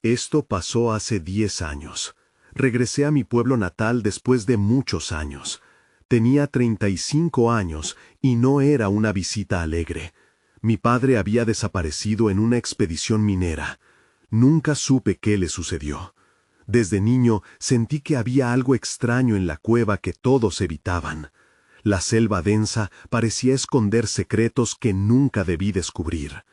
Esto pasó hace 10 años. Regresé a mi pueblo natal después de muchos años. Tenía 35 años y no era una visita alegre. Mi padre había desaparecido en una expedición minera. Nunca supe qué le sucedió. Desde niño sentí que había algo extraño en la cueva que todos evitaban. La selva densa parecía esconder secretos que nunca debí descubrir.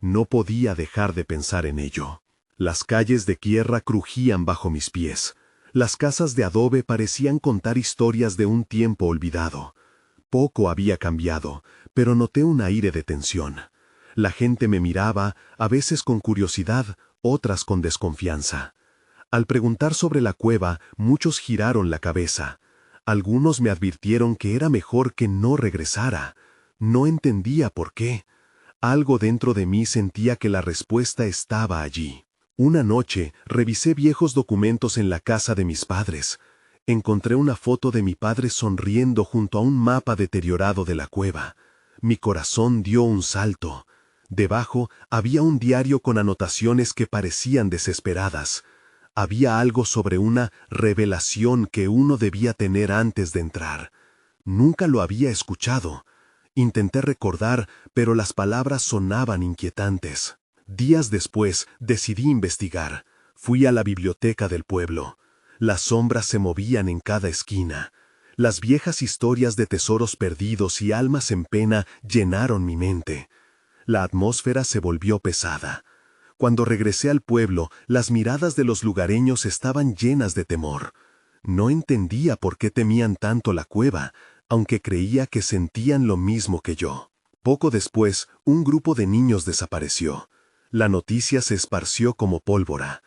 No podía dejar de pensar en ello. Las calles de tierra crujían bajo mis pies. Las casas de adobe parecían contar historias de un tiempo olvidado. Poco había cambiado, pero noté un aire de tensión. La gente me miraba, a veces con curiosidad, otras con desconfianza. Al preguntar sobre la cueva, muchos giraron la cabeza. Algunos me advirtieron que era mejor que no regresara. No entendía por qué. Algo dentro de mí sentía que la respuesta estaba allí. Una noche, revisé viejos documentos en la casa de mis padres. Encontré una foto de mi padre sonriendo junto a un mapa deteriorado de la cueva. Mi corazón dio un salto. Debajo había un diario con anotaciones que parecían desesperadas. Había algo sobre una revelación que uno debía tener antes de entrar. Nunca lo había escuchado. Intenté recordar, pero las palabras sonaban inquietantes. Días después, decidí investigar. Fui a la biblioteca del pueblo. Las sombras se movían en cada esquina. Las viejas historias de tesoros perdidos y almas en pena llenaron mi mente. La atmósfera se volvió pesada. Cuando regresé al pueblo, las miradas de los lugareños estaban llenas de temor. No entendía por qué temían tanto la cueva, aunque creía que sentían lo mismo que yo. Poco después, un grupo de niños desapareció. La noticia se esparció como pólvora.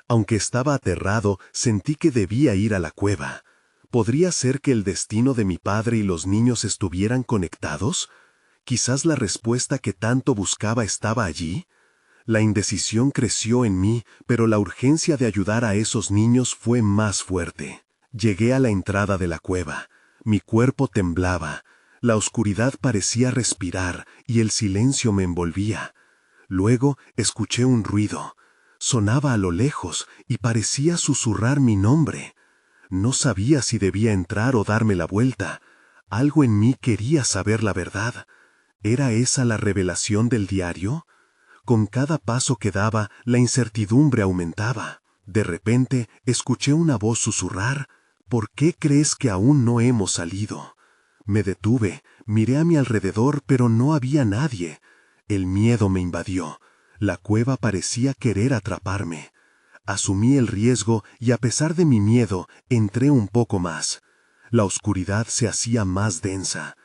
Aunque estaba aterrado, sentí que debía ir a la cueva. ¿Podría ser que el destino de mi padre y los niños estuvieran conectados? Quizás la respuesta que tanto buscaba estaba allí. La indecisión creció en mí, pero la urgencia de ayudar a esos niños fue más fuerte. Llegué a la entrada de la cueva. Mi cuerpo temblaba. La oscuridad parecía respirar y el silencio me envolvía. Luego escuché un ruido. Sonaba a lo lejos y parecía susurrar mi nombre. No sabía si debía entrar o darme la vuelta. Algo en mí quería saber la verdad. ¿Era esa la revelación del diario? Con cada paso que daba, la incertidumbre aumentaba. De repente, escuché una voz susurrar: «¿Por qué crees que aún no hemos salido?». Me detuve, miré a mi alrededor, pero no había nadie. El miedo me invadió. La cueva parecía querer atraparme. Asumí el riesgo y, a pesar de mi miedo, entré un poco más. La oscuridad se hacía más densa.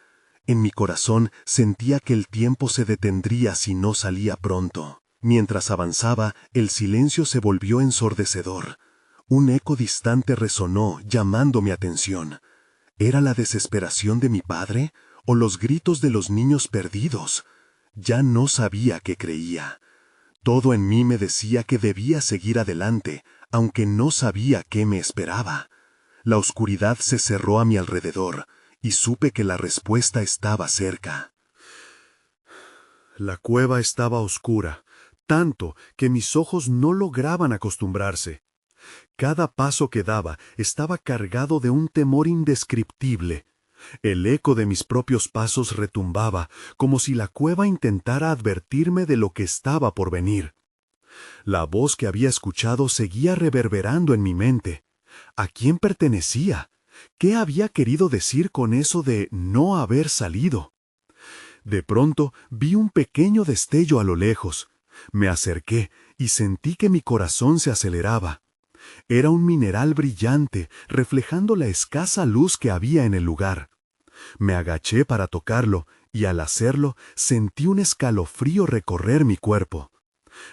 En mi corazón sentía que el tiempo se detendría si no salía pronto. Mientras avanzaba, el silencio se volvió ensordecedor. Un eco distante resonó, llamando mi atención. ¿Era la desesperación de mi padre o los gritos de los niños perdidos? Ya no sabía qué creía. Todo en mí me decía que debía seguir adelante, aunque no sabía qué me esperaba. La oscuridad se cerró a mi alrededor, y supe que la respuesta estaba cerca. La cueva estaba oscura, tanto que mis ojos no lograban acostumbrarse. Cada paso que daba estaba cargado de un temor indescriptible. El eco de mis propios pasos retumbaba, como si la cueva intentara advertirme de lo que estaba por venir. La voz que había escuchado seguía reverberando en mi mente. ¿A quién pertenecía? ¿Qué había querido decir con eso de no haber salido? De pronto vi un pequeño destello a lo lejos. Me acerqué y sentí que mi corazón se aceleraba. Era un mineral brillante, reflejando la escasa luz que había en el lugar. Me agaché para tocarlo y al hacerlo sentí un escalofrío recorrer mi cuerpo.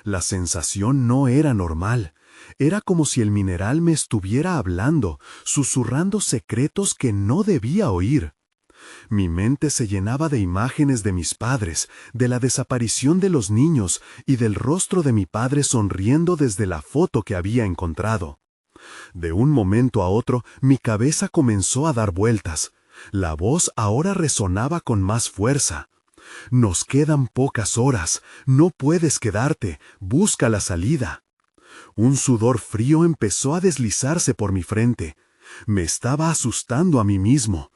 La sensación no era normal. Era como si el mineral me estuviera hablando, susurrando secretos que no debía oír. Mi mente se llenaba de imágenes de mis padres, de la desaparición de los niños y del rostro de mi padre sonriendo desde la foto que había encontrado. De un momento a otro, mi cabeza comenzó a dar vueltas. La voz ahora resonaba con más fuerza. «Nos quedan pocas horas. No puedes quedarte. Busca la salida». Un sudor frío empezó a deslizarse por mi frente. Me estaba asustando a mí mismo.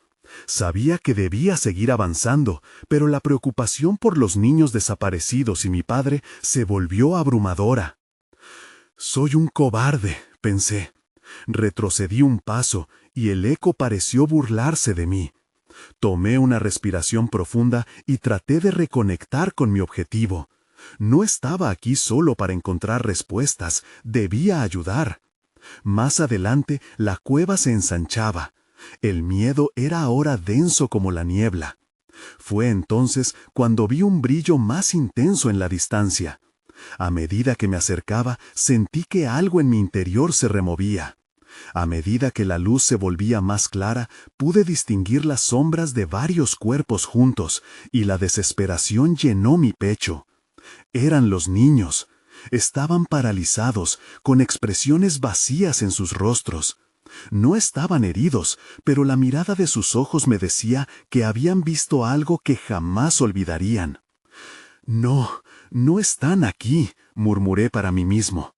Sabía que debía seguir avanzando, pero la preocupación por los niños desaparecidos y mi padre se volvió abrumadora. Soy un cobarde, pensé. Retrocedí un paso y el eco pareció burlarse de mí. Tomé una respiración profunda y traté de reconectar con mi objetivo. No estaba aquí solo para encontrar respuestas, debía ayudar. Más adelante, la cueva se ensanchaba. El miedo era ahora denso como la niebla. Fue entonces cuando vi un brillo más intenso en la distancia. A medida que me acercaba, sentí que algo en mi interior se removía. A medida que la luz se volvía más clara, pude distinguir las sombras de varios cuerpos juntos, y la desesperación llenó mi pecho. Eran los niños. Estaban paralizados, con expresiones vacías en sus rostros. No estaban heridos, pero la mirada de sus ojos me decía que habían visto algo que jamás olvidarían. No, no están aquí, murmuré para mí mismo.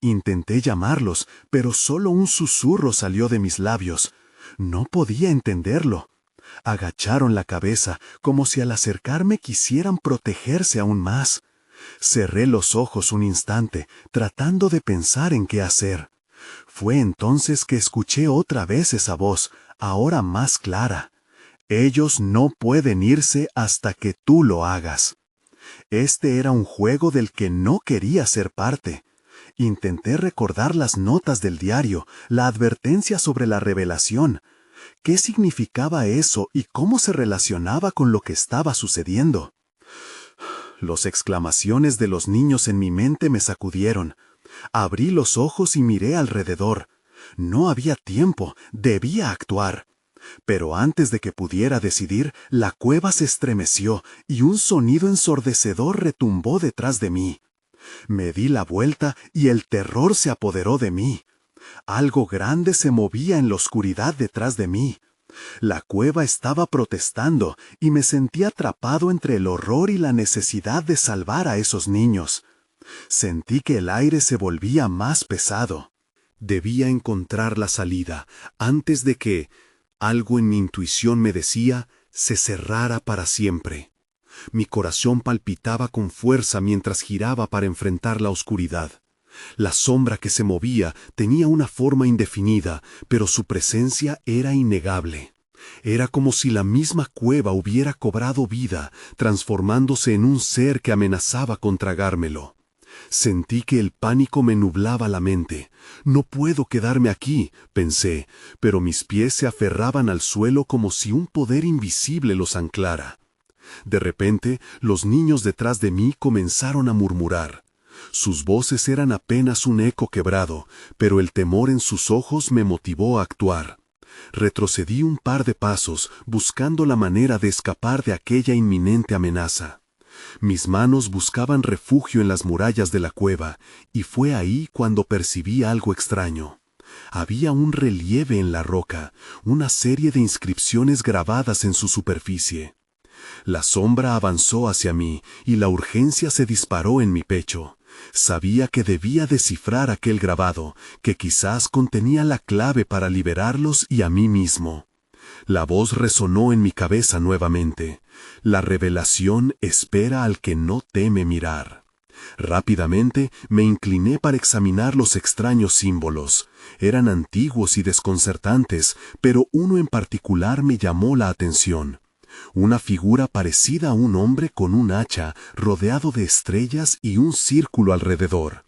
Intenté llamarlos, pero solo un susurro salió de mis labios. No podía entenderlo. Agacharon la cabeza, como si al acercarme quisieran protegerse aún más. Cerré los ojos un instante, tratando de pensar en qué hacer. Fue entonces que escuché otra vez esa voz, ahora más clara. Ellos no pueden irse hasta que tú lo hagas. Este era un juego del que no quería ser parte. Intenté recordar las notas del diario, la advertencia sobre la revelación. ¿Qué significaba eso y cómo se relacionaba con lo que estaba sucediendo? Las exclamaciones de los niños en mi mente me sacudieron. Abrí los ojos y miré alrededor. No había tiempo, debía actuar. Pero antes de que pudiera decidir, la cueva se estremeció y un sonido ensordecedor retumbó detrás de mí. Me di la vuelta y el terror se apoderó de mí. Algo grande se movía en la oscuridad detrás de mí. La cueva estaba protestando y me sentí atrapado entre el horror y la necesidad de salvar a esos niños. Sentí que el aire se volvía más pesado. Debía encontrar la salida antes de que, algo en mi intuición me decía, se cerrara para siempre. Mi corazón palpitaba con fuerza mientras giraba para enfrentar la oscuridad. La sombra que se movía tenía una forma indefinida, pero su presencia era innegable. Era como si la misma cueva hubiera cobrado vida, transformándose en un ser que amenazaba con tragármelo. Sentí que el pánico me nublaba la mente. No puedo quedarme aquí, pensé, pero mis pies se aferraban al suelo como si un poder invisible los anclara. De repente, los niños detrás de mí comenzaron a murmurar. Sus voces eran apenas un eco quebrado, pero el temor en sus ojos me motivó a actuar. Retrocedí un par de pasos, buscando la manera de escapar de aquella inminente amenaza. Mis manos buscaban refugio en las murallas de la cueva, y fue ahí cuando percibí algo extraño. Había un relieve en la roca, una serie de inscripciones grabadas en su superficie. La sombra avanzó hacia mí, y la urgencia se disparó en mi pecho. Sabía que debía descifrar aquel grabado, que quizás contenía la clave para liberarlos y a mí mismo. La voz resonó en mi cabeza nuevamente. La revelación espera al que no teme mirar. Rápidamente me incliné para examinar los extraños símbolos. Eran antiguos y desconcertantes, pero uno en particular me llamó la atención. Una figura parecida a un hombre con un hacha, rodeado de estrellas y un círculo alrededor.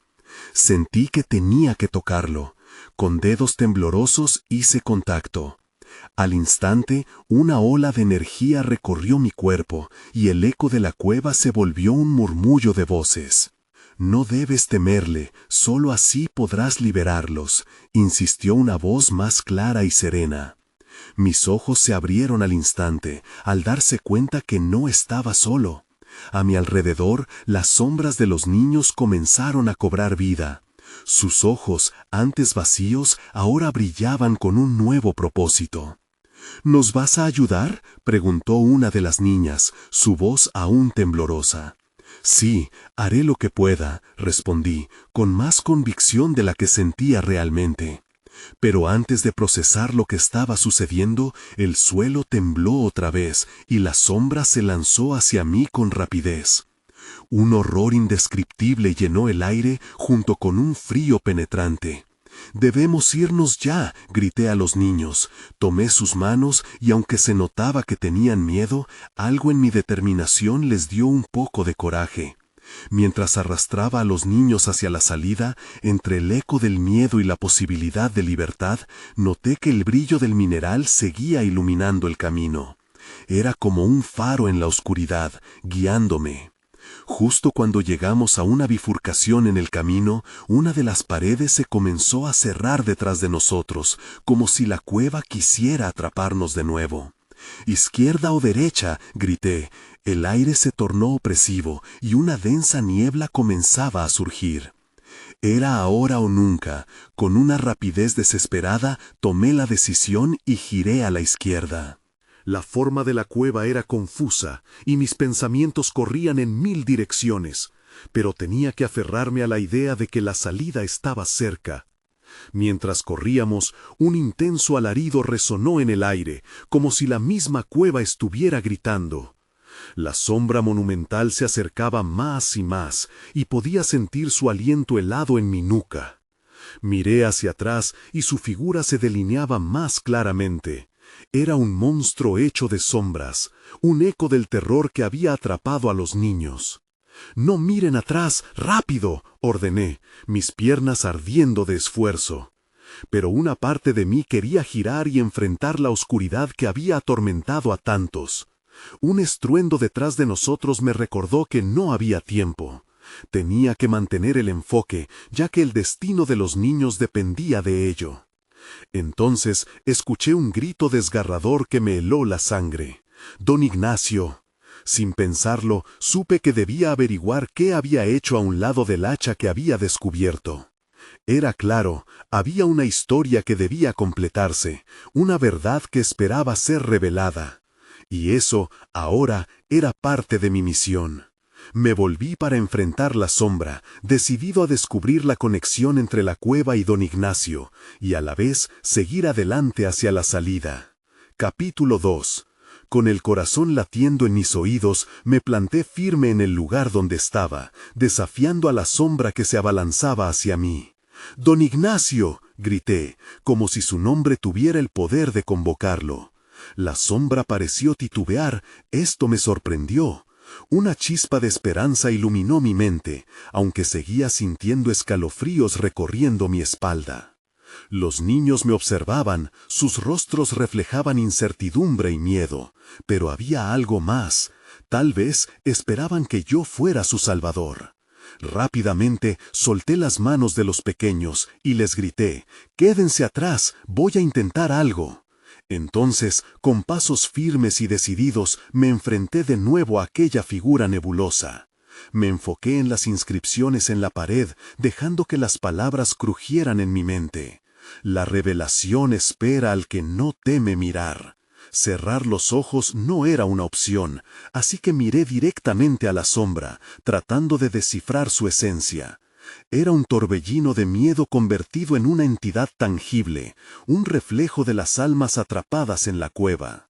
Sentí que tenía que tocarlo. Con dedos temblorosos hice contacto. Al instante, una ola de energía recorrió mi cuerpo, y el eco de la cueva se volvió un murmullo de voces. «No debes temerle, solo así podrás liberarlos», insistió una voz más clara y serena. Mis ojos se abrieron al instante, al darse cuenta que no estaba solo. A mi alrededor, las sombras de los niños comenzaron a cobrar vida. Sus ojos, antes vacíos, ahora brillaban con un nuevo propósito. «¿Nos vas a ayudar?», preguntó una de las niñas, su voz aún temblorosa. Sí, haré lo que pueda, respondí, con más convicción de la que sentía realmente. Pero antes de procesar lo que estaba sucediendo, el suelo tembló otra vez y la sombra se lanzó hacia mí con rapidez. Un horror indescriptible llenó el aire junto con un frío penetrante. «Debemos irnos ya», grité a los niños. Tomé sus manos y aunque se notaba que tenían miedo, algo en mi determinación les dio un poco de coraje. Mientras arrastraba a los niños hacia la salida, entre el eco del miedo y la posibilidad de libertad, noté que el brillo del mineral seguía iluminando el camino. Era como un faro en la oscuridad, guiándome. Justo cuando llegamos a una bifurcación en el camino, una de las paredes se comenzó a cerrar detrás de nosotros, como si la cueva quisiera atraparnos de nuevo. «¿Izquierda o derecha?», grité. El aire se tornó opresivo y una densa niebla comenzaba a surgir. Era ahora o nunca. Con una rapidez desesperada, tomé la decisión y giré a la izquierda. La forma de la cueva era confusa y mis pensamientos corrían en 1000 direcciones, pero tenía que aferrarme a la idea de que la salida estaba cerca. Mientras corríamos, un intenso alarido resonó en el aire, como si la misma cueva estuviera gritando. La sombra monumental se acercaba más y más, y podía sentir su aliento helado en mi nuca. Miré hacia atrás y su figura se delineaba más claramente. Era un monstruo hecho de sombras, un eco del terror que había atrapado a los niños. «No miren atrás, rápido», ordené, mis piernas ardiendo de esfuerzo. Pero una parte de mí quería girar y enfrentar la oscuridad que había atormentado a tantos. Un estruendo detrás de nosotros me recordó que no había tiempo. Tenía que mantener el enfoque, ya que el destino de los niños dependía de ello. Entonces escuché un grito desgarrador que me heló la sangre. «¡Don Ignacio!». Sin pensarlo, supe que debía averiguar qué había hecho a un lado del hacha que había descubierto. Era claro, había una historia que debía completarse, una verdad que esperaba ser revelada. Y eso, ahora, era parte de mi misión. Me volví para enfrentar la sombra, decidido a descubrir la conexión entre la cueva y don Ignacio, y a la vez seguir adelante hacia la salida. Capítulo 2. Con el corazón latiendo en mis oídos, me planté firme en el lugar donde estaba, desafiando a la sombra que se abalanzaba hacia mí. «¡Don Ignacio!», grité, como si su nombre tuviera el poder de convocarlo. La sombra pareció titubear. Esto me sorprendió. Una chispa de esperanza iluminó mi mente, aunque seguía sintiendo escalofríos recorriendo mi espalda. Los niños me observaban, sus rostros reflejaban incertidumbre y miedo, pero había algo más. Tal vez esperaban que yo fuera su salvador. Rápidamente solté las manos de los pequeños y les grité: «¡Quédense atrás! ¡Voy a intentar algo!». Entonces, con pasos firmes y decididos, me enfrenté de nuevo a aquella figura nebulosa. Me enfoqué en las inscripciones en la pared, dejando que las palabras crujieran en mi mente. La revelación espera al que no teme mirar. Cerrar los ojos no era una opción, así que miré directamente a la sombra, tratando de descifrar su esencia. Era un torbellino de miedo convertido en una entidad tangible, un reflejo de las almas atrapadas en la cueva.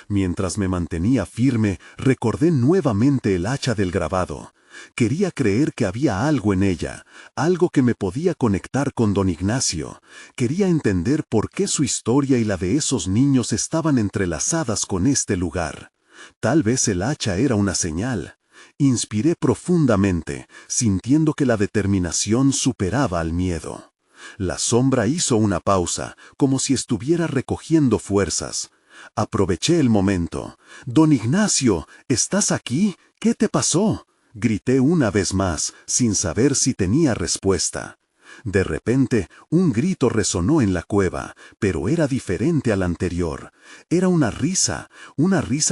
Mientras me mantenía firme, recordé nuevamente el hacha del grabado. Quería creer que había algo en ella, algo que me podía conectar con don Ignacio. Quería entender por qué su historia y la de esos niños estaban entrelazadas con este lugar. Tal vez el hacha era una señal. Inspiré profundamente, sintiendo que la determinación superaba al miedo. La sombra hizo una pausa, como si estuviera recogiendo fuerzas. Aproveché el momento. «Don Ignacio, ¿estás aquí? ¿Qué te pasó?», grité una vez más, sin saber si tenía respuesta. De repente, un grito resonó en la cueva, pero era diferente al anterior. Era una risa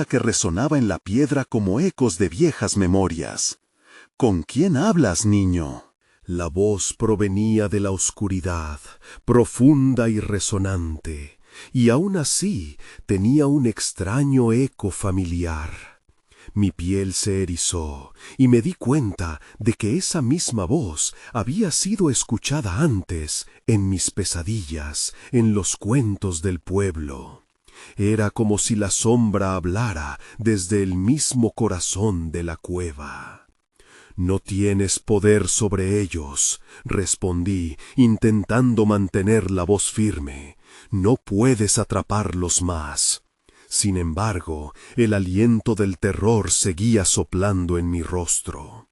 que resonaba en la piedra como ecos de viejas memorias. «¿Con quién hablas, niño?». La voz provenía de la oscuridad, profunda y resonante, y aún así tenía un extraño eco familiar. Mi piel se erizó y me di cuenta de que esa misma voz había sido escuchada antes en mis pesadillas, en los cuentos del pueblo. Era como si la sombra hablara desde el mismo corazón de la cueva. «No tienes poder sobre ellos», respondí, intentando mantener la voz firme. «No puedes atraparlos más». Sin embargo, el aliento del terror seguía soplando en mi rostro.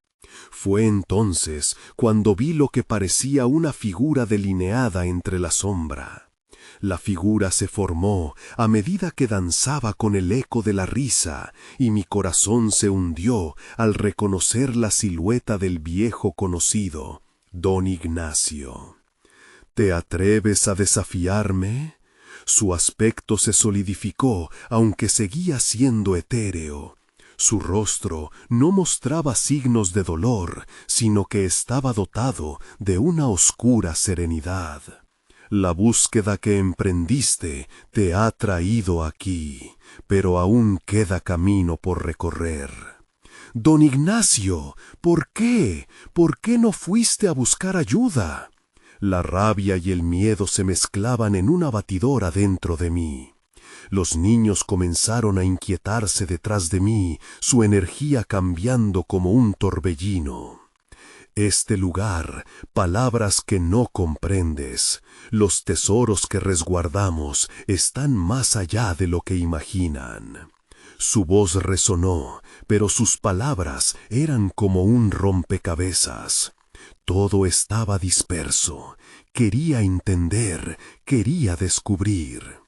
Fue entonces cuando vi lo que parecía una figura delineada entre la sombra. La figura se formó a medida que danzaba con el eco de la risa, y mi corazón se hundió al reconocer la silueta del viejo conocido, don Ignacio. «¿Te atreves a desafiarme?». Su aspecto se solidificó, aunque seguía siendo etéreo. Su rostro no mostraba signos de dolor, sino que estaba dotado de una oscura serenidad. «La búsqueda que emprendiste te ha traído aquí, pero aún queda camino por recorrer». «Don Ignacio, ¿por qué? ¿Por qué no fuiste a buscar ayuda?». La rabia y el miedo se mezclaban en una batidora dentro de mí. Los niños comenzaron a inquietarse detrás de mí, su energía cambiando como un torbellino. «Este lugar, palabras que no comprendes, los tesoros que resguardamos están más allá de lo que imaginan». Su voz resonó, pero sus palabras eran como un rompecabezas. Todo estaba disperso. Quería entender, quería descubrir.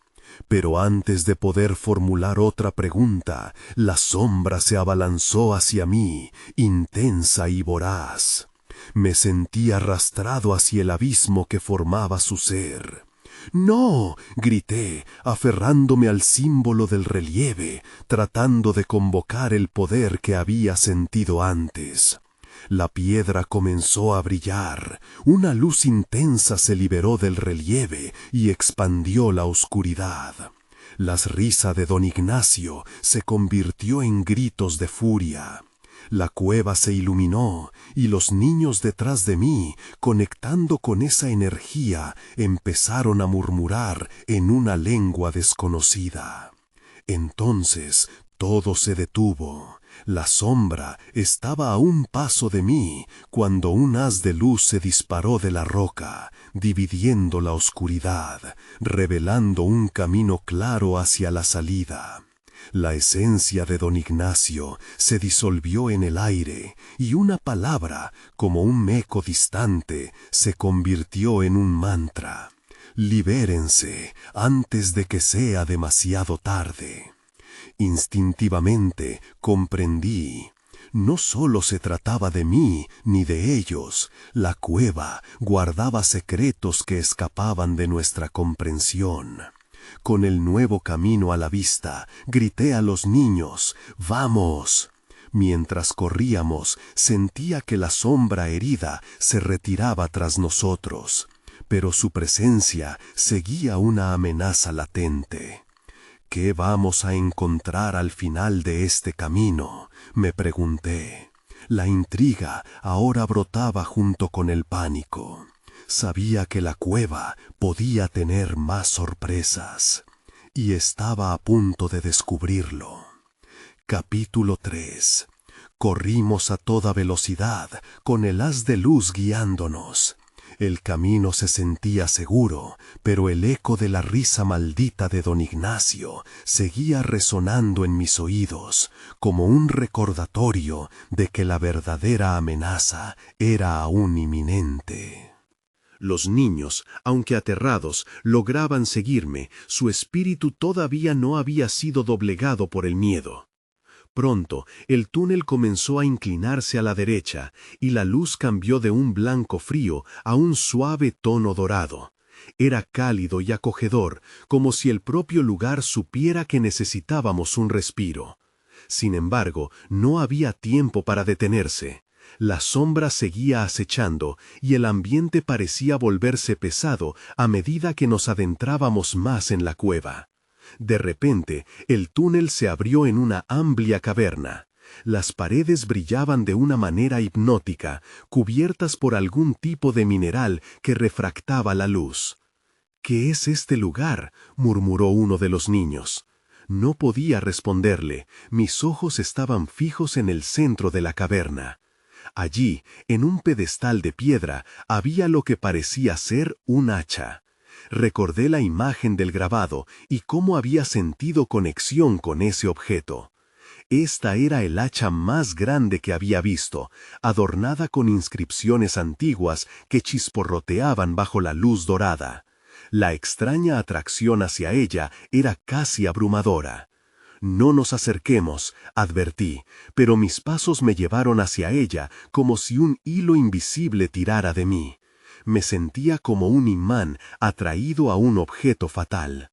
Pero antes de poder formular otra pregunta, la sombra se abalanzó hacia mí, intensa y voraz. Me sentí arrastrado hacia el abismo que formaba su ser. «¡No!», grité, aferrándome al símbolo del relieve, tratando de convocar el poder que había sentido antes. La piedra comenzó a brillar, una luz intensa se liberó del relieve y expandió la oscuridad. La risa de don Ignacio se convirtió en gritos de furia. La cueva se iluminó y los niños detrás de mí, conectando con esa energía, empezaron a murmurar en una lengua desconocida. Entonces todo se detuvo. La sombra estaba a un paso de mí cuando un haz de luz se disparó de la roca, dividiendo la oscuridad, revelando un camino claro hacia la salida. La esencia de don Ignacio se disolvió en el aire y una palabra, como un eco distante, se convirtió en un mantra. «Libérense antes de que sea demasiado tarde». Instintivamente comprendí. No solo se trataba de mí ni de ellos, la cueva guardaba secretos que escapaban de nuestra comprensión. Con el nuevo camino a la vista, grité a los niños: «¡Vamos!». Mientras corríamos, sentía que la sombra herida se retiraba tras nosotros, pero su presencia seguía una amenaza latente. «¿Qué vamos a encontrar al final de este camino?», me pregunté. La intriga ahora brotaba junto con el pánico. Sabía que la cueva podía tener más sorpresas, y estaba a punto de descubrirlo. Capítulo 3. Corrimos a toda velocidad, con el haz de luz guiándonos. El camino se sentía seguro, pero el eco de la risa maldita de don Ignacio seguía resonando en mis oídos, como un recordatorio de que la verdadera amenaza era aún inminente. Los niños, aunque aterrados, lograban seguirme, su espíritu todavía no había sido doblegado por el miedo. Pronto, el túnel comenzó a inclinarse a la derecha, y la luz cambió de un blanco frío a un suave tono dorado. Era cálido y acogedor, como si el propio lugar supiera que necesitábamos un respiro. Sin embargo, no había tiempo para detenerse. La sombra seguía acechando, y el ambiente parecía volverse pesado a medida que nos adentrábamos más en la cueva. De repente, el túnel se abrió en una amplia caverna. Las paredes brillaban de una manera hipnótica, cubiertas por algún tipo de mineral que refractaba la luz. «¿Qué es este lugar?», murmuró uno de los niños. No podía responderle, mis ojos estaban fijos en el centro de la caverna. Allí, en un pedestal de piedra, había lo que parecía ser un hacha. Recordé la imagen del grabado y cómo había sentido conexión con ese objeto. Esta era el hacha más grande que había visto, adornada con inscripciones antiguas que chisporroteaban bajo la luz dorada. La extraña atracción hacia ella era casi abrumadora. «No nos acerquemos», advertí, pero mis pasos me llevaron hacia ella como si un hilo invisible tirara de mí. Me sentía como un imán atraído a un objeto fatal.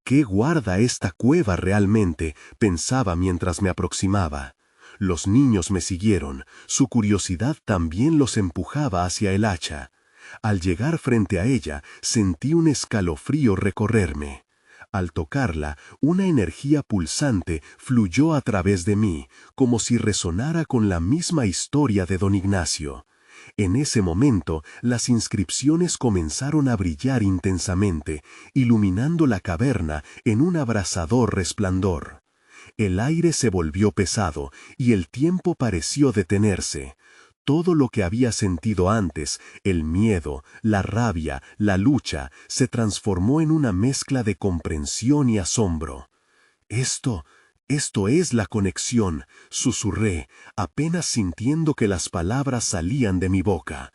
«¿Qué guarda esta cueva realmente?», pensaba mientras me aproximaba. Los niños me siguieron, su curiosidad también los empujaba hacia el hacha. Al llegar frente a ella, sentí un escalofrío recorrerme. Al tocarla, una energía pulsante fluyó a través de mí, como si resonara con la misma historia de don Ignacio. En ese momento, las inscripciones comenzaron a brillar intensamente, iluminando la caverna en un abrasador resplandor. El aire se volvió pesado y el tiempo pareció detenerse. Todo lo que había sentido antes, el miedo, la rabia, la lucha, se transformó en una mezcla de comprensión y asombro. Esto es la conexión», susurré, apenas sintiendo que las palabras salían de mi boca.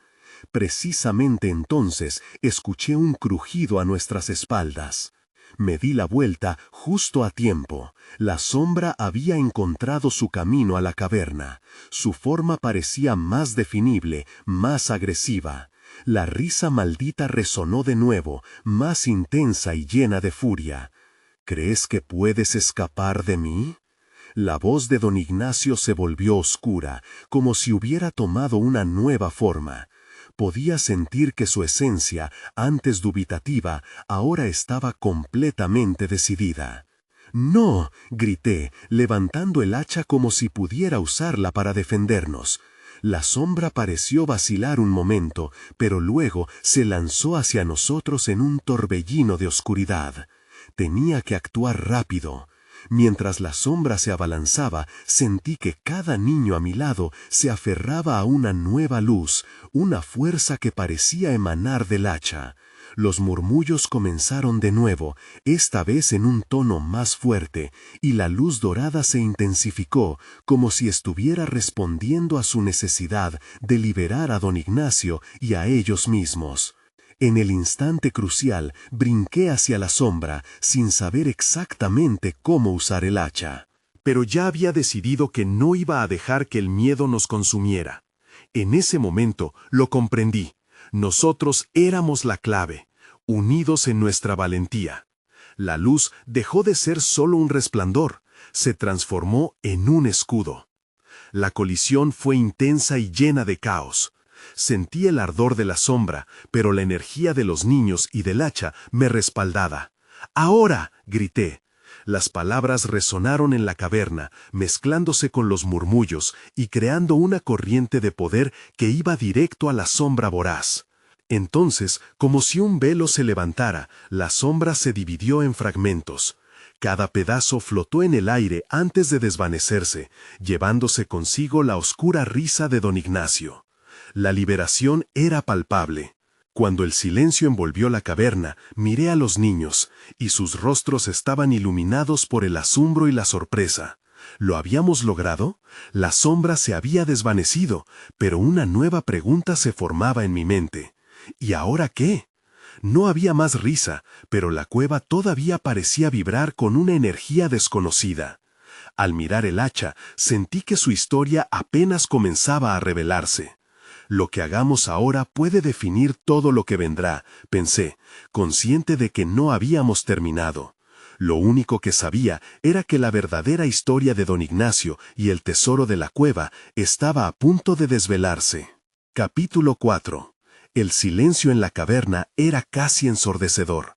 Precisamente entonces escuché un crujido a nuestras espaldas. Me di la vuelta justo a tiempo. La sombra había encontrado su camino a la caverna. Su forma parecía más definible, más agresiva. La risa maldita resonó de nuevo, más intensa y llena de furia. «¿Crees que puedes escapar de mí?». La voz de don Ignacio se volvió oscura, como si hubiera tomado una nueva forma. Podía sentir que su esencia, antes dubitativa, ahora estaba completamente decidida. «No», grité, levantando el hacha como si pudiera usarla para defendernos. La sombra pareció vacilar un momento, pero luego se lanzó hacia nosotros en un torbellino de oscuridad. Tenía que actuar rápido. Mientras la sombra se abalanzaba, sentí que cada niño a mi lado se aferraba a una nueva luz, una fuerza que parecía emanar del hacha. Los murmullos comenzaron de nuevo, esta vez en un tono más fuerte, y la luz dorada se intensificó, como si estuviera respondiendo a su necesidad de liberar a don Ignacio y a ellos mismos. En el instante crucial, brinqué hacia la sombra, sin saber exactamente cómo usar el hacha. Pero ya había decidido que no iba a dejar que el miedo nos consumiera. En ese momento lo comprendí. Nosotros éramos la clave, unidos en nuestra valentía. La luz dejó de ser solo un resplandor, se transformó en un escudo. La colisión fue intensa y llena de caos. Sentí el ardor de la sombra, pero la energía de los niños y del hacha me respaldaba. «¡Ahora!», grité. Las palabras resonaron en la caverna, mezclándose con los murmullos y creando una corriente de poder que iba directo a la sombra voraz. Entonces, como si un velo se levantara, la sombra se dividió en fragmentos. Cada pedazo flotó en el aire antes de desvanecerse, llevándose consigo la oscura risa de don Ignacio. La liberación era palpable. Cuando el silencio envolvió la caverna, miré a los niños, y sus rostros estaban iluminados por el asombro y la sorpresa. ¿Lo habíamos logrado? La sombra se había desvanecido, pero una nueva pregunta se formaba en mi mente. ¿Y ahora qué? No había más risa, pero la cueva todavía parecía vibrar con una energía desconocida. Al mirar el hacha, sentí que su historia apenas comenzaba a revelarse. «Lo que hagamos ahora puede definir todo lo que vendrá», pensé, consciente de que no habíamos terminado. Lo único que sabía era que la verdadera historia de don Ignacio y el tesoro de la cueva estaba a punto de desvelarse. Capítulo 4. El silencio en la caverna era casi ensordecedor.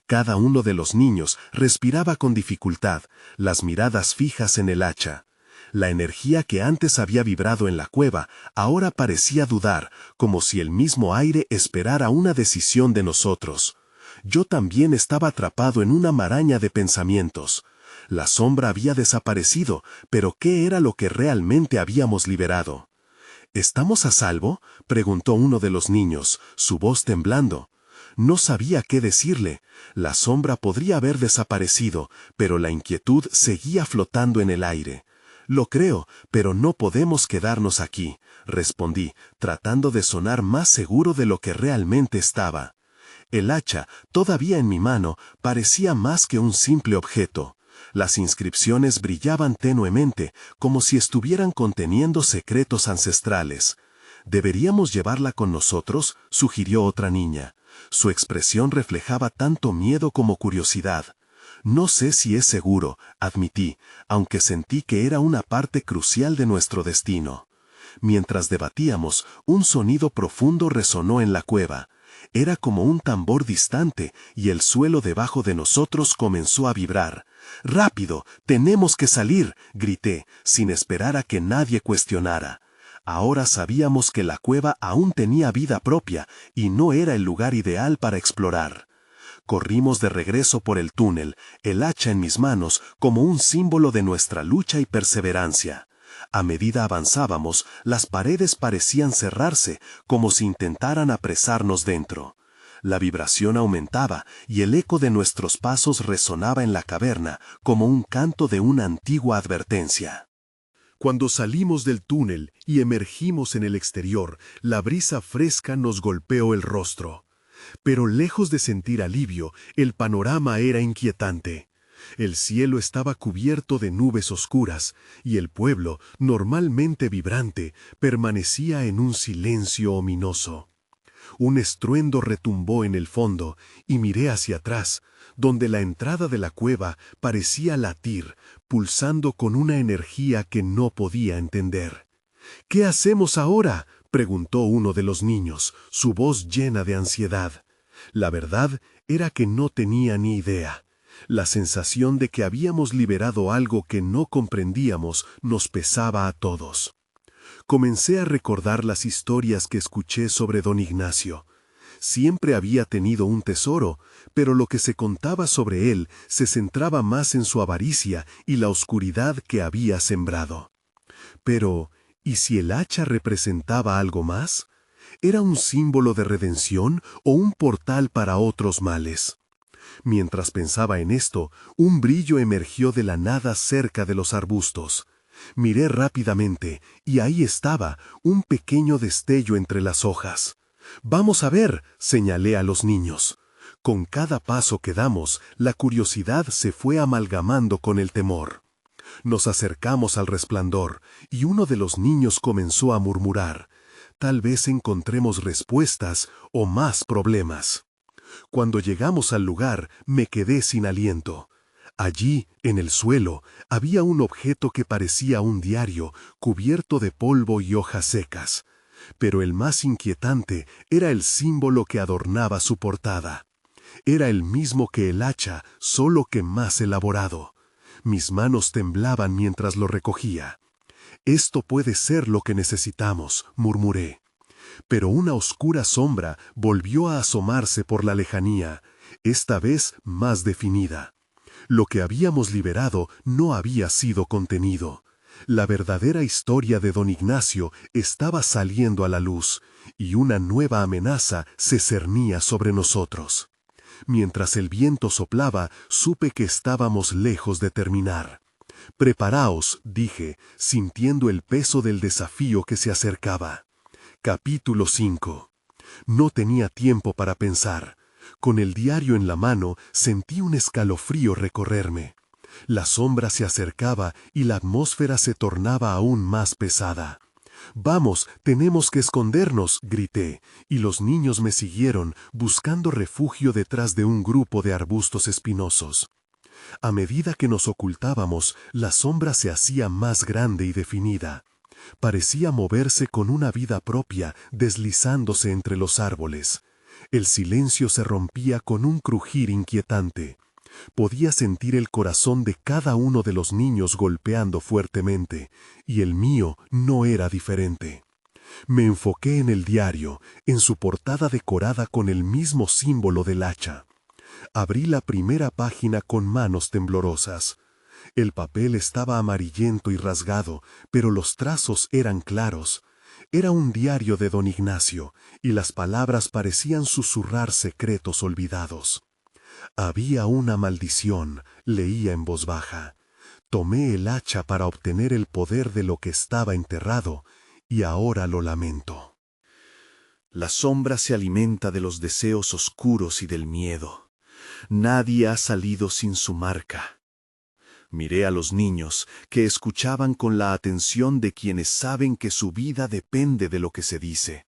Cada uno de los niños respiraba con dificultad, las miradas fijas en el hacha. La energía que antes había vibrado en la cueva ahora parecía dudar, como si el mismo aire esperara una decisión de nosotros. Yo también estaba atrapado en una maraña de pensamientos. La sombra había desaparecido, pero ¿qué era lo que realmente habíamos liberado? ¿Estamos a salvo?, preguntó uno de los niños, su voz temblando. No sabía qué decirle. La sombra podría haber desaparecido, pero la inquietud seguía flotando en el aire. Lo creo, pero no podemos quedarnos aquí, respondí, tratando de sonar más seguro de lo que realmente estaba. El hacha, todavía en mi mano, parecía más que un simple objeto. Las inscripciones brillaban tenuemente, como si estuvieran conteniendo secretos ancestrales. «¿Deberíamos llevarla con nosotros?», sugirió otra niña. Su expresión reflejaba tanto miedo como curiosidad. «No sé si es seguro», admití, aunque sentí que era una parte crucial de nuestro destino. Mientras debatíamos, un sonido profundo resonó en la cueva. Era como un tambor distante, y el suelo debajo de nosotros comenzó a vibrar. «¡Rápido! ¡Tenemos que salir!», grité, sin esperar a que nadie cuestionara. Ahora sabíamos que la cueva aún tenía vida propia, y no era el lugar ideal para explorar. Corrimos de regreso por el túnel, el hacha en mis manos como un símbolo de nuestra lucha y perseverancia. A medida avanzábamos, las paredes parecían cerrarse, como si intentaran apresarnos dentro. La vibración aumentaba, y el eco de nuestros pasos resonaba en la caverna, como un canto de una antigua advertencia. Cuando salimos del túnel y emergimos en el exterior, la brisa fresca nos golpeó el rostro. Pero lejos de sentir alivio, el panorama era inquietante. El cielo estaba cubierto de nubes oscuras, y el pueblo, normalmente vibrante, permanecía en un silencio ominoso. Un estruendo retumbó en el fondo, y miré hacia atrás, donde la entrada de la cueva parecía latir, pulsando con una energía que no podía entender. «¿Qué hacemos ahora?», preguntó uno de los niños, su voz llena de ansiedad. La verdad era que no tenía ni idea. La sensación de que habíamos liberado algo que no comprendíamos nos pesaba a todos. Comencé a recordar las historias que escuché sobre don Ignacio. Siempre había tenido un tesoro, pero lo que se contaba sobre él se centraba más en su avaricia y la oscuridad que había sembrado. Pero, ¿y si el hacha representaba algo más? ¿Era un símbolo de redención o un portal para otros males? Mientras pensaba en esto, un brillo emergió de la nada cerca de los arbustos. Miré rápidamente, y ahí estaba, un pequeño destello entre las hojas. «Vamos a ver», señalé a los niños. Con cada paso que damos, la curiosidad se fue amalgamando con el temor. Nos acercamos al resplandor, y uno de los niños comenzó a murmurar: «Tal vez encontremos respuestas o más problemas». Cuando llegamos al lugar, me quedé sin aliento. Allí, en el suelo, había un objeto que parecía un diario, cubierto de polvo y hojas secas. Pero el más inquietante era el símbolo que adornaba su portada. Era el mismo que el hacha, solo que más elaborado. Mis manos temblaban mientras lo recogía. «Esto puede ser lo que necesitamos», murmuré. Pero una oscura sombra volvió a asomarse por la lejanía, esta vez más definida. Lo que habíamos liberado no había sido contenido. La verdadera historia de don Ignacio estaba saliendo a la luz, y una nueva amenaza se cernía sobre nosotros. Mientras el viento soplaba, supe que estábamos lejos de terminar. «Preparaos», dije, sintiendo el peso del desafío que se acercaba. Capítulo 5. No tenía tiempo para pensar. Con el diario en la mano, sentí un escalofrío recorrerme. La sombra se acercaba y la atmósfera se tornaba aún más pesada. «Vamos, tenemos que escondernos», grité, y los niños me siguieron, buscando refugio detrás de un grupo de arbustos espinosos. A medida que nos ocultábamos, la sombra se hacía más grande y definida. Parecía moverse con una vida propia, deslizándose entre los árboles. El silencio se rompía con un crujir inquietante. Podía sentir el corazón de cada uno de los niños golpeando fuertemente, y el mío no era diferente. Me enfoqué en el diario, en su portada decorada con el mismo símbolo del hacha. Abrí la primera página con manos temblorosas. El papel estaba amarillento y rasgado, pero los trazos eran claros. Era un diario de don Ignacio, y las palabras parecían susurrar secretos olvidados. Había una maldición, leía en voz baja. Tomé el hacha para obtener el poder de lo que estaba enterrado, y ahora lo lamento. La sombra se alimenta de los deseos oscuros y del miedo. Nadie ha salido sin su marca. Miré a los niños, que escuchaban con la atención de quienes saben que su vida depende de lo que se dice.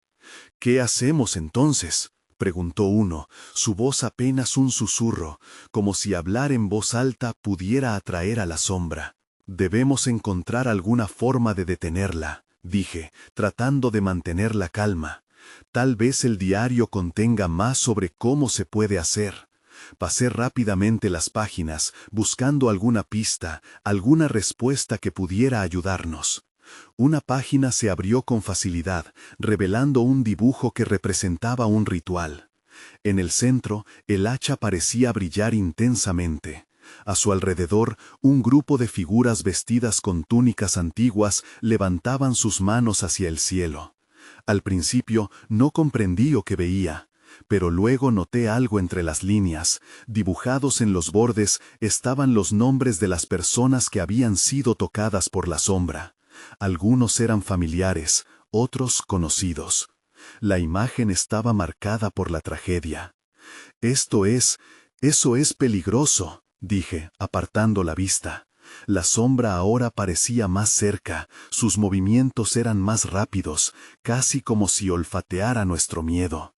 ¿Qué hacemos entonces?, preguntó uno, su voz apenas un susurro, como si hablar en voz alta pudiera atraer a la sombra. Debemos encontrar alguna forma de detenerla, dije, tratando de mantener la calma. Tal vez el diario contenga más sobre cómo se puede hacer. Pasé rápidamente las páginas, buscando alguna pista, alguna respuesta que pudiera ayudarnos. Una página se abrió con facilidad, revelando un dibujo que representaba un ritual. En el centro, el hacha parecía brillar intensamente. A su alrededor, un grupo de figuras vestidas con túnicas antiguas levantaban sus manos hacia el cielo. Al principio no comprendí lo que veía, pero luego noté algo entre las líneas. Dibujados en los bordes estaban los nombres de las personas que habían sido tocadas por la sombra. Algunos eran familiares, otros conocidos. La imagen estaba marcada por la tragedia. Eso es peligroso, dije, apartando la vista. La sombra ahora parecía más cerca, sus movimientos eran más rápidos, casi como si olfateara nuestro miedo.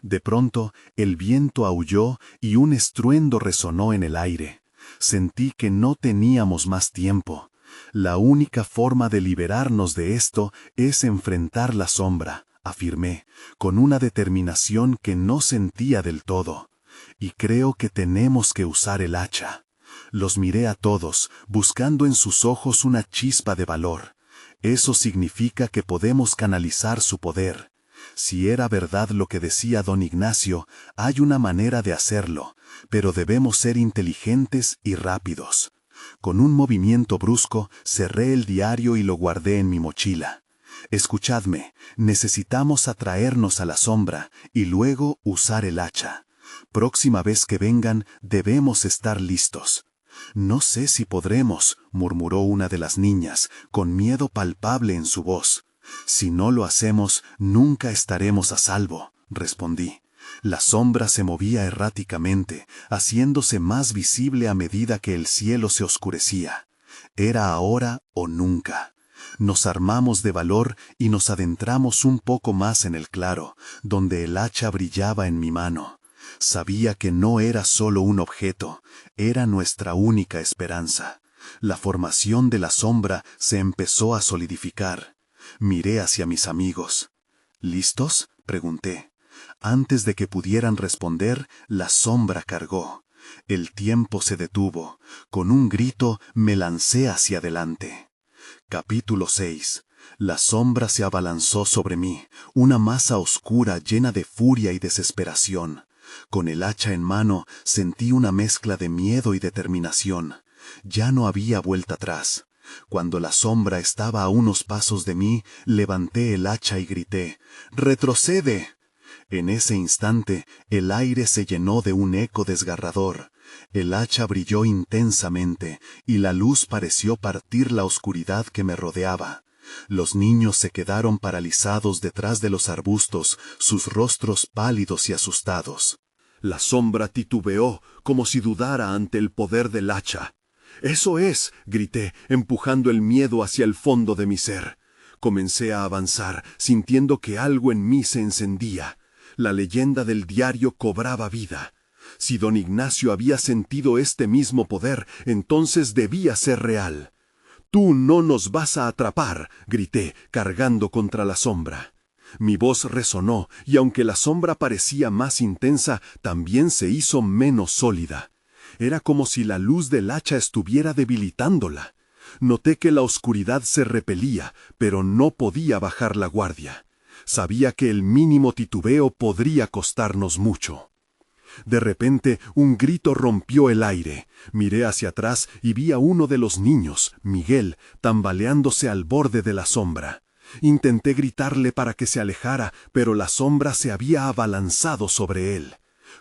De pronto, el viento aulló y un estruendo resonó en el aire. Sentí que no teníamos más tiempo. La única forma de liberarnos de esto es enfrentar la sombra, afirmé, con una determinación que no sentía del todo. Y creo que tenemos que usar el hacha. Los miré a todos, buscando en sus ojos una chispa de valor. Eso significa que podemos canalizar su poder. Si era verdad lo que decía don Ignacio, hay una manera de hacerlo, pero debemos ser inteligentes y rápidos. Con un movimiento brusco, cerré el diario y lo guardé en mi mochila. Escuchadme, necesitamos atraernos a la sombra y luego usar el hacha. Próxima vez que vengan, debemos estar listos. No sé si podremos, murmuró una de las niñas, con miedo palpable en su voz. Si no lo hacemos, nunca estaremos a salvo, respondí. La sombra se movía erráticamente, haciéndose más visible a medida que el cielo se oscurecía. Era ahora o nunca. Nos armamos de valor y nos adentramos un poco más en el claro, donde el hacha brillaba en mi mano. Sabía que no era solo un objeto, era nuestra única esperanza. La formación de la sombra se empezó a solidificar. Miré hacia mis amigos. ¿Listos?, pregunté. Antes de que pudieran responder, la sombra cargó. El tiempo se detuvo. Con un grito me lancé hacia adelante. Capítulo 6. La sombra se abalanzó sobre mí, una masa oscura llena de furia y desesperación. Con el hacha en mano sentí una mezcla de miedo y determinación. Ya no había vuelta atrás. Cuando la sombra estaba a unos pasos de mí, levanté el hacha y grité: ¡retrocede! En ese instante, el aire se llenó de un eco desgarrador. El hacha brilló intensamente, y la luz pareció partir la oscuridad que me rodeaba. Los niños se quedaron paralizados detrás de los arbustos, sus rostros pálidos y asustados. La sombra titubeó, como si dudara ante el poder del hacha. «¡Eso es!», grité, empujando el miedo hacia el fondo de mi ser. Comencé a avanzar, sintiendo que algo en mí se encendía. La leyenda del diario cobraba vida. Si don Ignacio había sentido este mismo poder, entonces debía ser real. «¡Tú no nos vas a atrapar!», grité, cargando contra la sombra. Mi voz resonó, y aunque la sombra parecía más intensa, también se hizo menos sólida. Era como si la luz del hacha estuviera debilitándola. Noté que la oscuridad se repelía, pero no podía bajar la guardia. Sabía que el mínimo titubeo podría costarnos mucho. De repente, un grito rompió el aire. Miré hacia atrás y vi a uno de los niños, Miguel, tambaleándose al borde de la sombra. Intenté gritarle para que se alejara, pero la sombra se había abalanzado sobre él.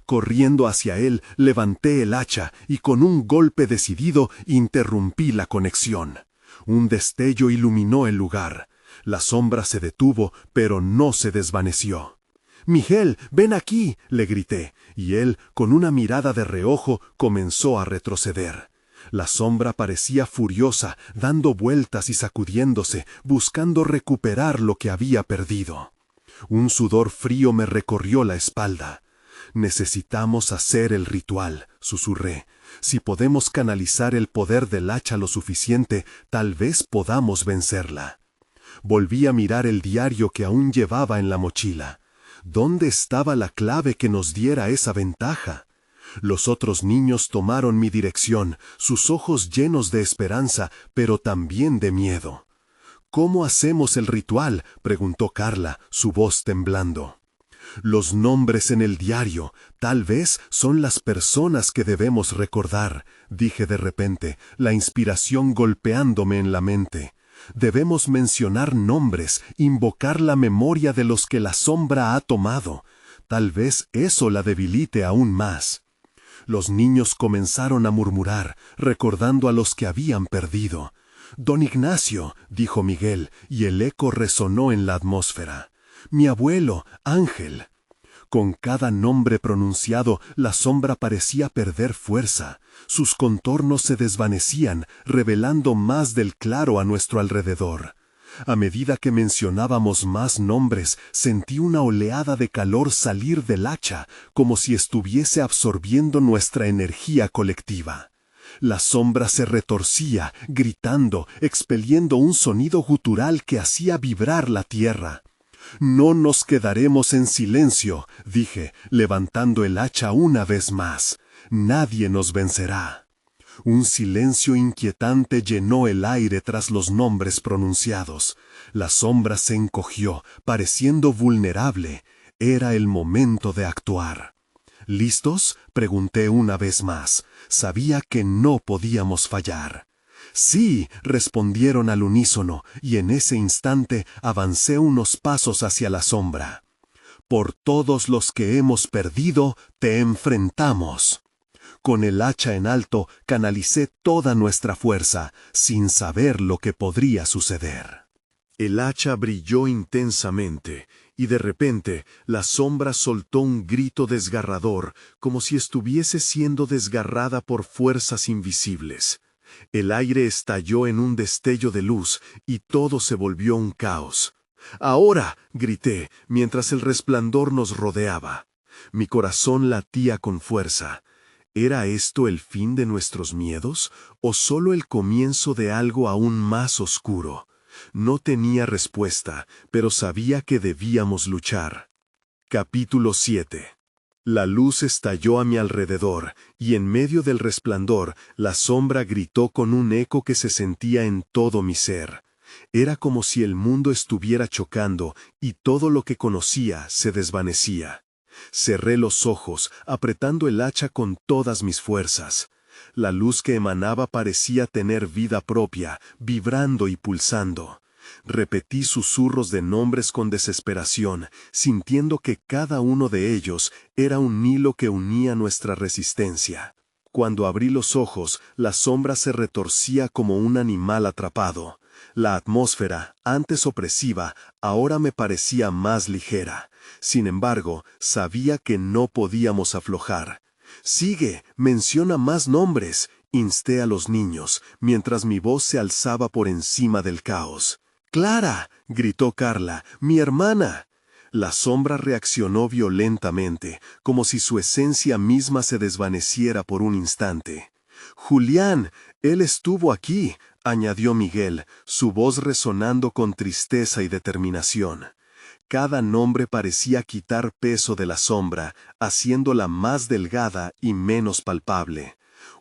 Corriendo hacia él, levanté el hacha y con un golpe decidido interrumpí la conexión. Un destello iluminó el lugar. La sombra se detuvo, pero no se desvaneció. «Miguel, ven aquí», le grité, y él, con una mirada de reojo, comenzó a retroceder. La sombra parecía furiosa, dando vueltas y sacudiéndose, buscando recuperar lo que había perdido. Un sudor frío me recorrió la espalda. «Necesitamos hacer el ritual», susurré. «Si podemos canalizar el poder del hacha lo suficiente, tal vez podamos vencerla». Volví a mirar el diario que aún llevaba en la mochila. ¿Dónde estaba la clave que nos diera esa ventaja? Los otros niños tomaron mi dirección, sus ojos llenos de esperanza, pero también de miedo. «¿Cómo hacemos el ritual?», preguntó Carla, su voz temblando. «Los nombres en el diario, tal vez son las personas que debemos recordar», dije de repente, la inspiración golpeándome en la mente. «Debemos mencionar nombres, invocar la memoria de los que la sombra ha tomado. Tal vez eso la debilite aún más». Los niños comenzaron a murmurar, recordando a los que habían perdido. «Don Ignacio», dijo Miguel, y el eco resonó en la atmósfera. «Mi abuelo, Ángel». Con cada nombre pronunciado, la sombra parecía perder fuerza. Sus contornos se desvanecían, revelando más del claro a nuestro alrededor. A medida que mencionábamos más nombres, sentí una oleada de calor salir del hacha, como si estuviese absorbiendo nuestra energía colectiva. La sombra se retorcía, gritando, expeliendo un sonido gutural que hacía vibrar la tierra. «No nos quedaremos en silencio», dije, levantando el hacha una vez más. «Nadie nos vencerá». Un silencio inquietante llenó el aire tras los nombres pronunciados. La sombra se encogió, pareciendo vulnerable. Era el momento de actuar. «¿Listos?», pregunté una vez más. Sabía que no podíamos fallar. «Sí», respondieron al unísono, y en ese instante avancé unos pasos hacia la sombra. «Por todos los que hemos perdido, te enfrentamos». Con el hacha en alto, canalicé toda nuestra fuerza, sin saber lo que podría suceder. El hacha brilló intensamente, y de repente la sombra soltó un grito desgarrador, como si estuviese siendo desgarrada por fuerzas invisibles. El aire estalló en un destello de luz, y todo se volvió un caos. «¡Ahora!», grité, mientras el resplandor nos rodeaba. Mi corazón latía con fuerza. ¿Era esto el fin de nuestros miedos, o solo el comienzo de algo aún más oscuro? No tenía respuesta, pero sabía que debíamos luchar. Capítulo 7. La luz estalló a mi alrededor, y en medio del resplandor, la sombra gritó con un eco que se sentía en todo mi ser. Era como si el mundo estuviera chocando, y todo lo que conocía se desvanecía. Cerré los ojos, apretando el hacha con todas mis fuerzas. La luz que emanaba parecía tener vida propia, vibrando y pulsando. Repetí susurros de nombres con desesperación, sintiendo que cada uno de ellos era un hilo que unía nuestra resistencia. Cuando abrí los ojos, la sombra se retorcía como un animal atrapado. La atmósfera, antes opresiva, ahora me parecía más ligera. Sin embargo, sabía que no podíamos aflojar. «Sigue, menciona más nombres», insté a los niños, mientras mi voz se alzaba por encima del caos. «¡Clara!», gritó Carla, «mi hermana». La sombra reaccionó violentamente, como si su esencia misma se desvaneciera por un instante. «Julián, él estuvo aquí», añadió Miguel, su voz resonando con tristeza y determinación. Cada nombre parecía quitar peso de la sombra, haciéndola más delgada y menos palpable.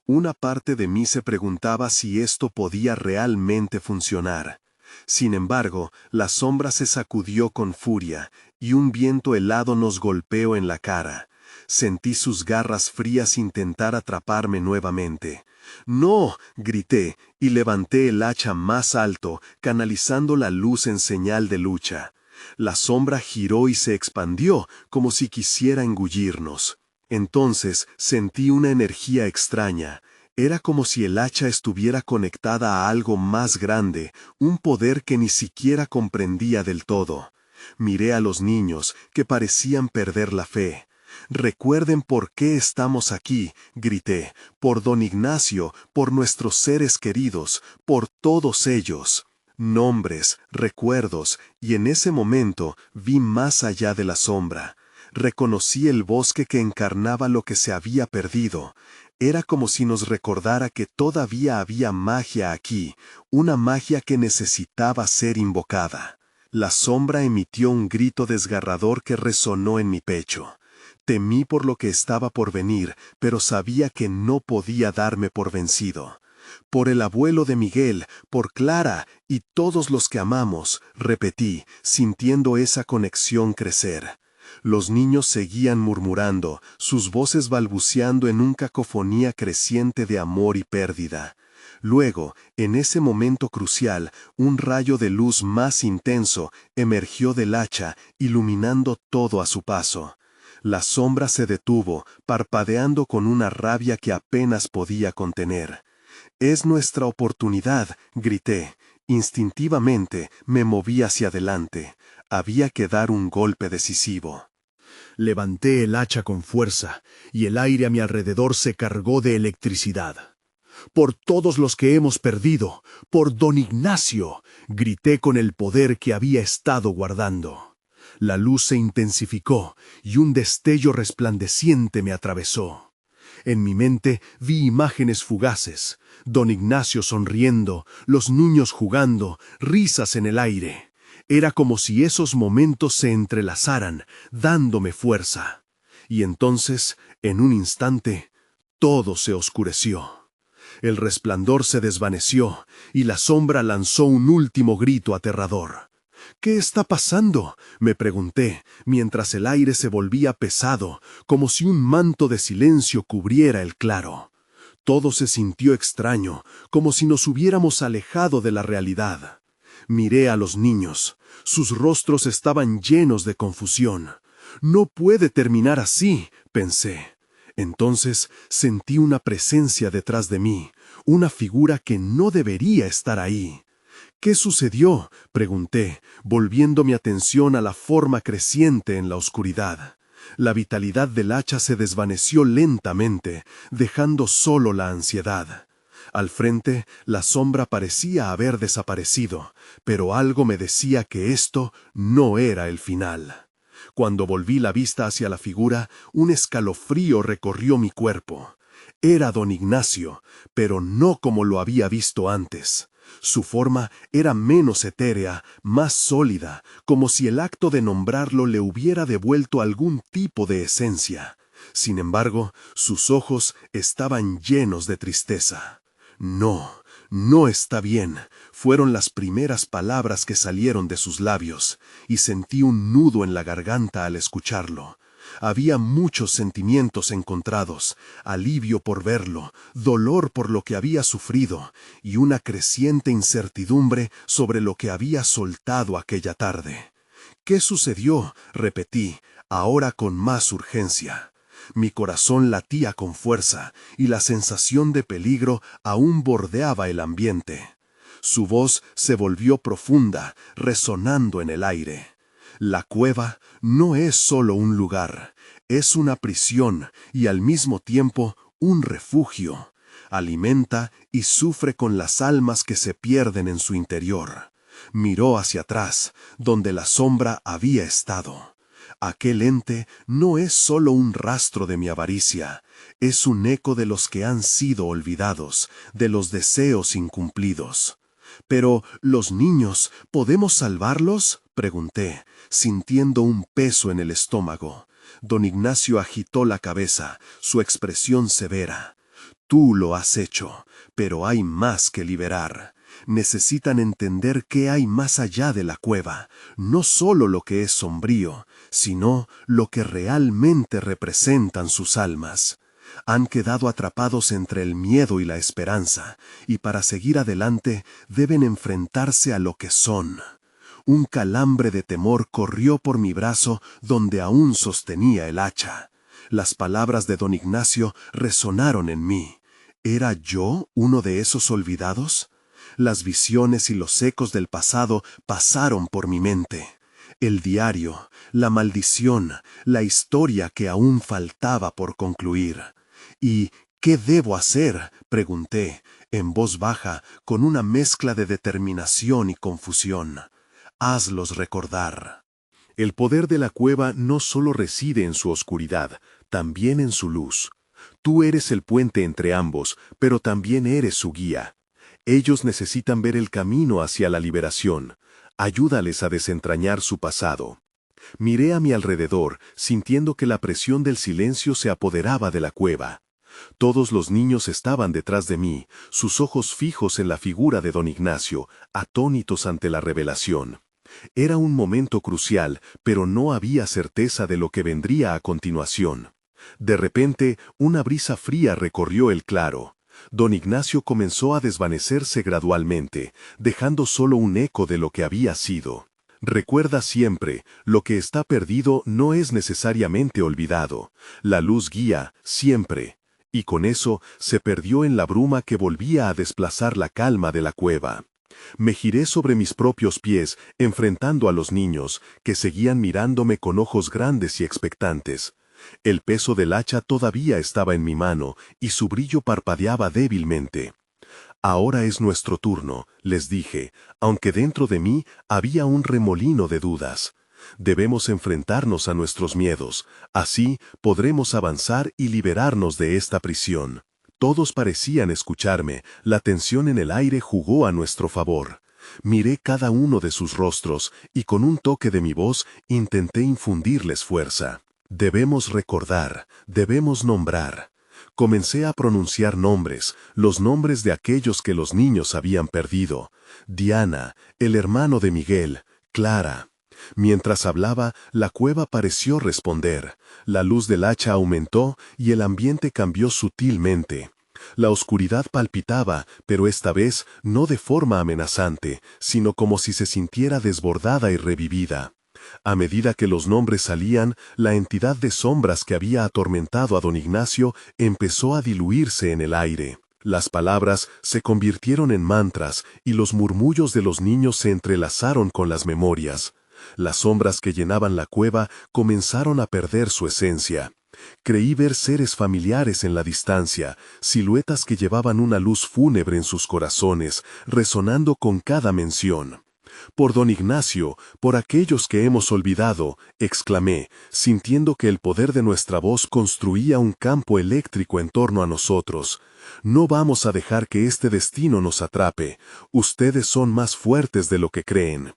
Una parte de mí se preguntaba si esto podía realmente funcionar. Sin embargo, la sombra se sacudió con furia, y un viento helado nos golpeó en la cara. Sentí sus garras frías intentar atraparme nuevamente. ¡No!, grité, y levanté el hacha más alto, canalizando la luz en señal de lucha. La sombra giró y se expandió, como si quisiera engullirnos. Entonces sentí una energía extraña. Era como si el hacha estuviera conectada a algo más grande, un poder que ni siquiera comprendía del todo. Miré a los niños, que parecían perder la fe. «Recuerden por qué estamos aquí», grité, «por don Ignacio, por nuestros seres queridos, por todos ellos». Nombres, recuerdos, y en ese momento vi más allá de la sombra. Reconocí el bosque que encarnaba lo que se había perdido. Era como si nos recordara que todavía había magia aquí, una magia que necesitaba ser invocada. La sombra emitió un grito desgarrador que resonó en mi pecho. Temí por lo que estaba por venir, pero sabía que no podía darme por vencido. «Por el abuelo de Miguel, por Clara y todos los que amamos», repetí, sintiendo esa conexión crecer. Los niños seguían murmurando, sus voces balbuceando en una cacofonía creciente de amor y pérdida. Luego, en ese momento crucial, un rayo de luz más intenso emergió del hacha, iluminando todo a su paso. La sombra se detuvo, parpadeando con una rabia que apenas podía contener. «Es nuestra oportunidad», grité. Instintivamente me moví hacia adelante. Había que dar un golpe decisivo. Levanté el hacha con fuerza, y el aire a mi alrededor se cargó de electricidad. «Por todos los que hemos perdido, por don Ignacio», grité con el poder que había estado guardando. La luz se intensificó, y un destello resplandeciente me atravesó. En mi mente vi imágenes fugaces, don Ignacio sonriendo, los niños jugando, risas en el aire. Era como si esos momentos se entrelazaran, dándome fuerza. Y entonces, en un instante, todo se oscureció. El resplandor se desvaneció, y la sombra lanzó un último grito aterrador. «¿Qué está pasando?», me pregunté, mientras el aire se volvía pesado, como si un manto de silencio cubriera el claro. Todo se sintió extraño, como si nos hubiéramos alejado de la realidad. Miré a los niños. Sus rostros estaban llenos de confusión. «No puede terminar así», pensé. Entonces sentí una presencia detrás de mí, una figura que no debería estar ahí. «¿Qué sucedió?», pregunté, volviendo mi atención a la forma creciente en la oscuridad. La vitalidad del hacha se desvaneció lentamente, dejando solo la ansiedad. Al frente, la sombra parecía haber desaparecido, pero algo me decía que esto no era el final. Cuando volví la vista hacia la figura, un escalofrío recorrió mi cuerpo. Era don Ignacio, pero no como lo había visto antes. Su forma era menos etérea, más sólida, como si el acto de nombrarlo le hubiera devuelto algún tipo de esencia. Sin embargo, sus ojos estaban llenos de tristeza. «No, no está bien», fueron las primeras palabras que salieron de sus labios, y sentí un nudo en la garganta al escucharlo. Había muchos sentimientos encontrados, alivio por verlo, dolor por lo que había sufrido, y una creciente incertidumbre sobre lo que había soltado aquella tarde. «¿Qué sucedió?», repetí, ahora con más urgencia. Mi corazón latía con fuerza, y la sensación de peligro aún bordeaba el ambiente. Su voz se volvió profunda, resonando en el aire. «La cueva no es solo un lugar, es una prisión y al mismo tiempo un refugio. Alimenta y sufre con las almas que se pierden en su interior». Miró hacia atrás, donde la sombra había estado. «Aquel ente no es solo un rastro de mi avaricia, es un eco de los que han sido olvidados, de los deseos incumplidos». «Pero, ¿los niños, podemos salvarlos?», pregunté, sintiendo un peso en el estómago. Don Ignacio agitó la cabeza, su expresión severa. Tú lo has hecho, pero hay más que liberar. Necesitan entender qué hay más allá de la cueva, no solo lo que es sombrío, sino lo que realmente representan sus almas. Han quedado atrapados entre el miedo y la esperanza, y para seguir adelante deben enfrentarse a lo que son. Un calambre de temor corrió por mi brazo donde aún sostenía el hacha. Las palabras de don Ignacio resonaron en mí. ¿Era yo uno de esos olvidados? Las visiones y los ecos del pasado pasaron por mi mente. El diario, la maldición, la historia que aún faltaba por concluir. ¿Y qué debo hacer?, pregunté, en voz baja, con una mezcla de determinación y confusión. Hazlos recordar. El poder de la cueva no solo reside en su oscuridad, también en su luz. Tú eres el puente entre ambos, pero también eres su guía. Ellos necesitan ver el camino hacia la liberación. Ayúdales a desentrañar su pasado. Miré a mi alrededor, sintiendo que la presión del silencio se apoderaba de la cueva. Todos los niños estaban detrás de mí, sus ojos fijos en la figura de don Ignacio, atónitos ante la revelación. Era un momento crucial, pero no había certeza de lo que vendría a continuación. De repente, una brisa fría recorrió el claro. Don Ignacio comenzó a desvanecerse gradualmente, dejando solo un eco de lo que había sido. Recuerda siempre, lo que está perdido no es necesariamente olvidado. La luz guía, siempre. Y con eso se perdió en la bruma que volvía a desplazar la calma de la cueva. Me giré sobre mis propios pies, enfrentando a los niños, que seguían mirándome con ojos grandes y expectantes. El peso del hacha todavía estaba en mi mano, y su brillo parpadeaba débilmente. Ahora es nuestro turno, les dije, aunque dentro de mí había un remolino de dudas. Debemos enfrentarnos a nuestros miedos, así podremos avanzar y liberarnos de esta prisión. Todos parecían escucharme, la tensión en el aire jugó a nuestro favor. Miré cada uno de sus rostros y con un toque de mi voz intenté infundirles fuerza. Debemos recordar, debemos nombrar. Comencé a pronunciar nombres, los nombres de aquellos que los niños habían perdido. Diana, el hermano de Miguel, Clara. Mientras hablaba, la cueva pareció responder. La luz del hacha aumentó y el ambiente cambió sutilmente. La oscuridad palpitaba, pero esta vez no de forma amenazante, sino como si se sintiera desbordada y revivida. A medida que los nombres salían, la entidad de sombras que había atormentado a don Ignacio empezó a diluirse en el aire. Las palabras se convirtieron en mantras y los murmullos de los niños se entrelazaron con las memorias. Las sombras que llenaban la cueva comenzaron a perder su esencia. Creí ver seres familiares en la distancia, siluetas que llevaban una luz fúnebre en sus corazones, resonando con cada mención. «Por don Ignacio, por aquellos que hemos olvidado», exclamé, sintiendo que el poder de nuestra voz construía un campo eléctrico en torno a nosotros. «No vamos a dejar que este destino nos atrape. Ustedes son más fuertes de lo que creen».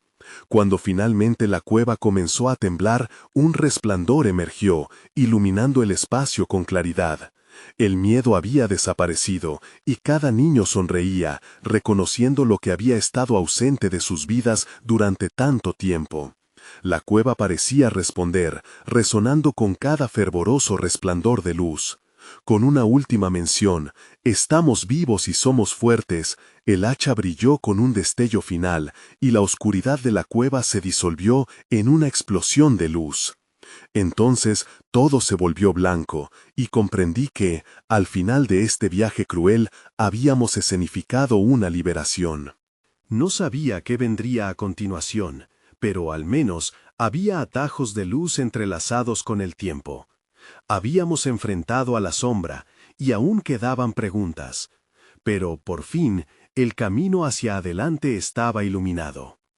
Cuando finalmente la cueva comenzó a temblar, un resplandor emergió, iluminando el espacio con claridad. El miedo había desaparecido, y cada niño sonreía, reconociendo lo que había estado ausente de sus vidas durante tanto tiempo. La cueva parecía responder, resonando con cada fervoroso resplandor de luz. Con una última mención, «Estamos vivos y somos fuertes», el hacha brilló con un destello final, y la oscuridad de la cueva se disolvió en una explosión de luz. Entonces todo se volvió blanco, y comprendí que, al final de este viaje cruel, habíamos escenificado una liberación. No sabía qué vendría a continuación, pero al menos había atajos de luz entrelazados con el tiempo. Habíamos enfrentado a la sombra, y aún quedaban preguntas. Pero, por fin, el camino hacia adelante estaba iluminado.